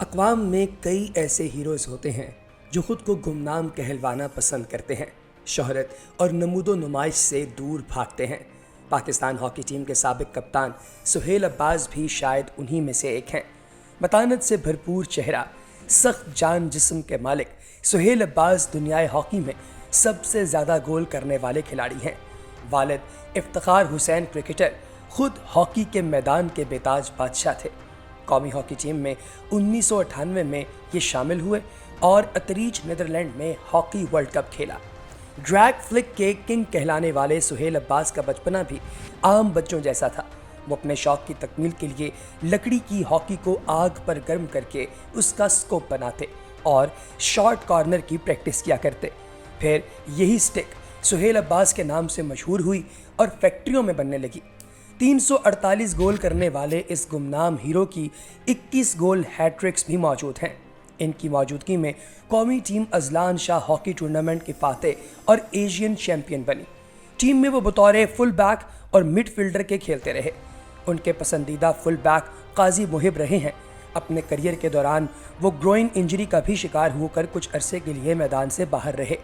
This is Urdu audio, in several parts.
اقوام میں کئی ایسے ہیروز ہوتے ہیں جو خود کو گمنام کہلوانا پسند کرتے ہیں، شہرت اور نمود و نمائش سے دور بھاگتے ہیں۔ پاکستان ہاکی ٹیم کے سابق کپتان سہیل عباس بھی شاید انہی میں سے ایک ہیں۔ متانت سے بھرپور چہرہ، سخت جان جسم کے مالک سہیل عباس دنیائے ہاکی میں سب سے زیادہ گول کرنے والے کھلاڑی ہیں۔ والد افتخار حسین کرکٹر خود ہاکی کے میدان کے بے تاج بادشاہ تھے۔ قومی ہاکی ٹیم میں 1998 میں یہ شامل ہوئے اور اتریچ نیدرلینڈ میں ہاکی ورلڈ کپ کھیلا۔ ڈریگ فلک کے کنگ کہلانے والے سہیل عباس کا بچپنا بھی عام بچوں جیسا تھا۔ وہ اپنے شوق کی تکمیل کے لیے لکڑی کی ہاکی کو آگ پر گرم کر کے اس کا سکوپ بناتے اور شارٹ کارنر کی پریکٹس کیا کرتے۔ پھر یہی سٹک سہیل عباس کے نام سے مشہور ہوئی اور فیکٹریوں میں بننے لگی۔ 348 گول کرنے والے اس گمنام ہیرو کی 21 گول ہیٹ ٹرکس بھی موجود ہیں۔ ان کی موجودگی میں قومی ٹیم اذلان شاہ ہاکی ٹورنامنٹ کی فاتح اور ایشین چیمپئن بنی۔ ٹیم میں وہ بطور فل بیک اور مڈ فیلڈر کے کھیلتے رہے۔ ان کے پسندیدہ فل بیک قاضی محب رہے ہیں۔ اپنے کریئر کے دوران وہ گروئن انجری کا بھی شکار ہو کر کچھ عرصے کے لیے میدان سے باہر رہے۔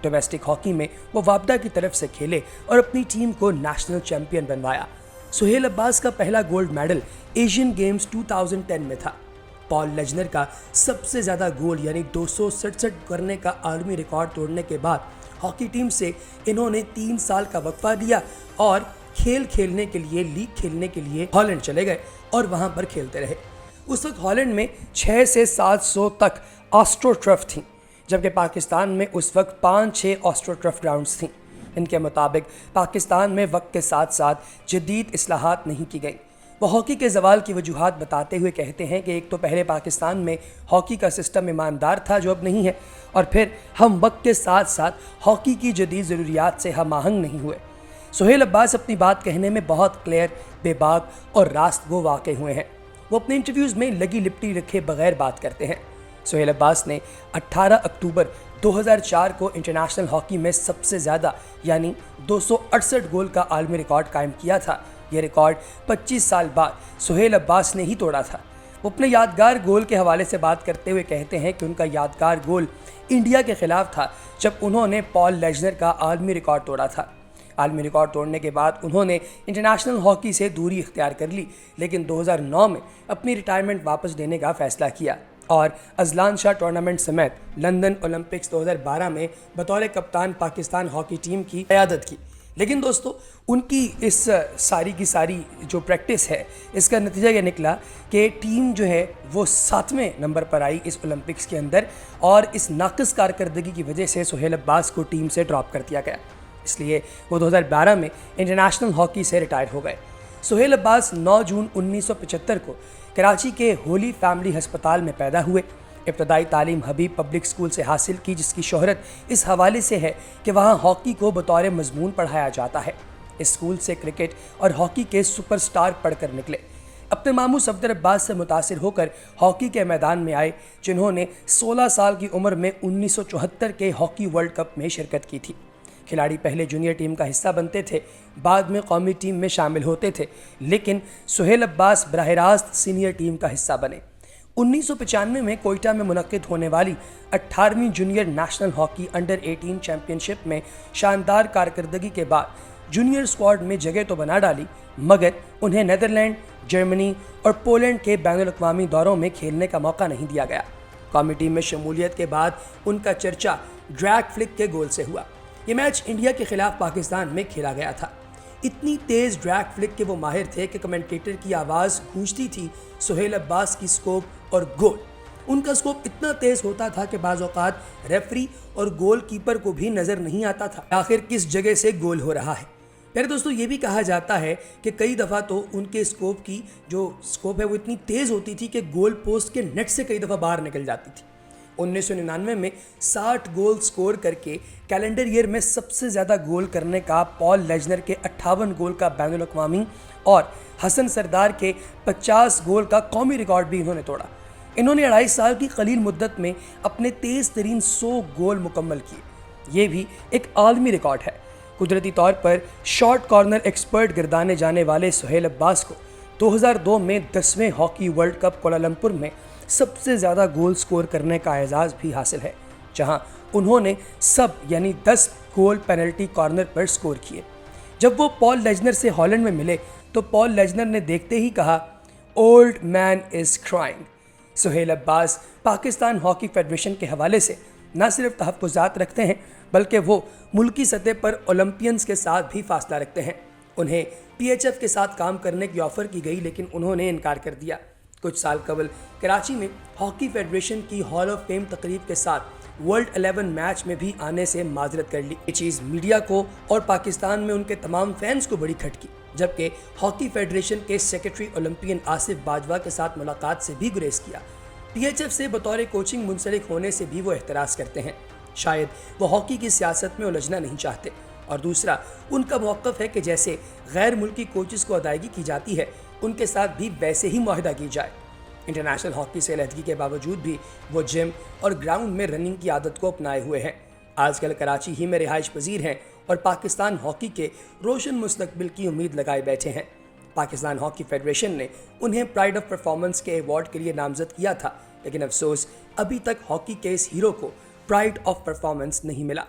ڈومیسٹک ہاکی میں وہ وابدہ کی طرف سے کھیلے اور اپنی ٹیم کو نیشنل چیمپئن بنوایا۔ سہیل عباس کا پہلا گولڈ میڈل ایشین گیمز 2010 میں تھا۔ پال لیجنر کا سب سے زیادہ گول یعنی 267 کرنے کا عالمی ریکارڈ توڑنے کے بعد ہاکی ٹیم سے انہوں نے 3 سال کا وقفہ لیا اور کھیلنے کے لیے لیگ کھیلنے کے لیے ہالینڈ چلے گئے اور وہاں پر کھیلتے رہے۔ اس وقت ہالینڈ میں 600 سے 700 تک آسٹرو ٹرف تھیں، جبکہ پاکستان میں اس وقت 5-6 آسٹرو ٹرف گراؤنڈز تھیں۔ ان کے مطابق پاکستان میں وقت کے ساتھ ساتھ جدید اصلاحات نہیں کی گئیں۔ وہ ہاکی کے زوال کی وجوہات بتاتے ہوئے کہتے ہیں کہ ایک تو پہلے پاکستان میں ہاکی کا سسٹم ایماندار تھا جو اب نہیں ہے، اور پھر ہم وقت کے ساتھ ساتھ ہاکی کی جدید ضروریات سے ہم آہنگ نہیں ہوئے۔ سہیل عباس اپنی بات کہنے میں بہت کلیئر، بے باک اور راست گو واقع ہوئے ہیں۔ وہ اپنے انٹرویوز میں لگی لپٹی رکھے بغیر بات کرتے ہیں۔ سہیل عباس نے 18 اکتوبر 2004 کو انٹرنیشنل ہاکی میں سب سے زیادہ یعنی 268 گول کا عالمی ریکارڈ قائم کیا تھا۔ یہ ریکارڈ 25 سال بعد سہیل عباس نے ہی توڑا تھا۔ وہ اپنے یادگار گول کے حوالے سے بات کرتے ہوئے کہتے ہیں کہ ان کا یادگار گول انڈیا کے خلاف تھا جب انہوں نے پال لیجنر کا عالمی ریکارڈ توڑا تھا۔ عالمی ریکارڈ توڑنے کے بعد انہوں نے انٹرنیشنل ہاکی سے دوری اختیار کر لی، لیکن 2009 میں اپنی ریٹائرمنٹ واپس لینے کا فیصلہ کیا اور اذلان شاہ ٹورنامنٹ سمیت لندن اولمپکس 2012 میں بطور کپتان پاکستان ہاکی ٹیم کی قیادت کی۔ لیکن دوستو، ان کی اس ساری کی ساری جو پریکٹس ہے، اس کا نتیجہ یہ نکلا کہ ٹیم جو ہے وہ 7ویں نمبر پر آئی اس اولمپکس کے اندر، اور اس ناقص کارکردگی کی وجہ سے سہیل عباس کو ٹیم سے ڈراپ کر دیا گیا۔ اس لیے وہ 2012 میں انٹرنیشنل ہاکی سے ریٹائر ہو گئے۔ سہیل عباس 9 جون 1975 کو کراچی کے ہولی فیملی ہسپتال میں پیدا ہوئے۔ ابتدائی تعلیم حبیب پبلک اسکول سے حاصل کی، جس کی شہرت اس حوالے سے ہے کہ وہاں ہاکی کو بطور مضمون پڑھایا جاتا ہے۔ اس اسکول سے کرکٹ اور ہاکی کے سپر سٹار پڑھ کر نکلے۔ اپنے ماموں صفدر عباس سے متاثر ہو کر ہاکی کے میدان میں آئے، جنہوں نے 16 سال کی عمر میں 1974 کے ہاکی ورلڈ کپ میں شرکت کی تھی۔ کھلاڑی پہلے جونیئر ٹیم کا حصہ بنتے تھے، بعد میں قومی ٹیم میں شامل ہوتے تھے، لیکن سہیل عباس براہ راست سینئر ٹیم کا حصہ بنے۔ 1995 میں کوئٹہ میں منعقد ہونے والی 18ویں junior national hockey under 18 championship میں شاندار کارکردگی کے بعد جونیئر اسکواڈ میں جگہ تو بنا ڈالی، مگر انہیں نیدرلینڈ، جرمنی اور پولینڈ کے بین الاقوامی دوروں میں کھیلنے کا موقع نہیں دیا گیا۔ قومی ٹیم میں شمولیت کے بعد ان کا چرچا ڈریگ فلک کے گول سے ہوا۔ یہ میچ انڈیا کے خلاف پاکستان میں کھیلا گیا تھا۔ اتنی تیز ڈریگ فلک کے وہ ماہر تھے کہ کمنٹیٹر کی آواز گونجتی تھی سہیل عباس کی سکوپ اور گول۔ ان کا سکوپ اتنا تیز ہوتا تھا کہ بعض اوقات ریفری اور گول کیپر کو بھی نظر نہیں آتا تھا آخر کس جگہ سے گول ہو رہا ہے۔ پھر دوستو، یہ بھی کہا جاتا ہے کہ کئی دفعہ تو ان کے سکوپ کی جو سکوپ ہے وہ اتنی تیز ہوتی تھی کہ گول پوسٹ کے نیٹ سے کئی دفعہ باہر نکل جاتی تھی۔ 1999 میں 60 گول سکور کر کے کیلنڈر ایئر میں سب سے زیادہ گول کرنے کا پال لیجنر کے 58 گول کا بین الاقوامی اور حسن سردار کے 50 گول کا قومی ریکارڈ بھی انہوں نے توڑا۔ انہوں نے 2.5 سال کی قلیل مدت میں اپنے تیز ترین 100 گول مکمل کیے۔ یہ بھی ایک عالمی ریکارڈ ہے۔ قدرتی طور پر شارٹ کارنر ایکسپرٹ گردانے جانے والے سہیل عباس کو 2002 میں 10ویں ہاکی ورلڈ کپ کوالالمپور میں سب سے زیادہ گول سکور کرنے کا اعزاز بھی حاصل ہے، جہاں انہوں نے یعنی 10 گول پینلٹی کارنر پر سکور کیے۔ جب وہ پال لیجنر سے ہالینڈ میں ملے تو پال لیجنر نے دیکھتے ہی کہا، old man is crying. Sohail Abbas Pakistan hockey federation کے حوالے سے نہ صرف تحفظات رکھتے ہیں بلکہ وہ ملکی سطح پر اولمپئنز کے ساتھ بھی فاصلہ رکھتے ہیں۔ انہیں پی ایچ ایف کے ساتھ کام کرنے کی آفر کی گئی لیکن انہوں نے انکار کر دیا۔ کچھ سال قبل کراچی میں ہاکی فیڈریشن کی ہال آف فیم تقریب کے ساتھ ورلڈ 11 میچ میں بھی آنے سے معذرت کر لی۔ یہ چیز میڈیا کو اور پاکستان میں ان کے تمام فینس کو بڑی کھٹکی، جبکہ ہاکی فیڈریشن کے سیکرٹری اولمپئن آصف باجوہ کے ساتھ ملاقات سے بھی گریز کیا۔ پی ایچ ایف سے بطور کوچنگ منسلک ہونے سے بھی وہ احتراز کرتے ہیں۔ شاید وہ ہاکی کی سیاست میں الجھنا نہیں چاہتے، اور دوسرا ان کا موقف ہے کہ جیسے غیر ملکی کوچز کو ادائیگی کی جاتی ہے ان کے ساتھ بھی ویسے ہی معاہدہ کی جائے۔ انٹرنیشنل ہاکی سے علیحدگی کے باوجود بھی وہ جم اور گراؤنڈ میں رننگ کی عادت کو اپنائے ہوئے ہیں۔ آج کل کراچی ہی میں رہائش پذیر ہیں اور پاکستان ہاکی کے روشن مستقبل کی امید لگائے بیٹھے ہیں۔ پاکستان ہاکی فیڈریشن نے انہیں پرائڈ آف پرفارمنس کے ایوارڈ کے لیے نامزد کیا تھا، لیکن افسوس ابھی تک ہاکی کے اس ہیرو کو پرائڈ آف پرفارمنس نہیں ملا۔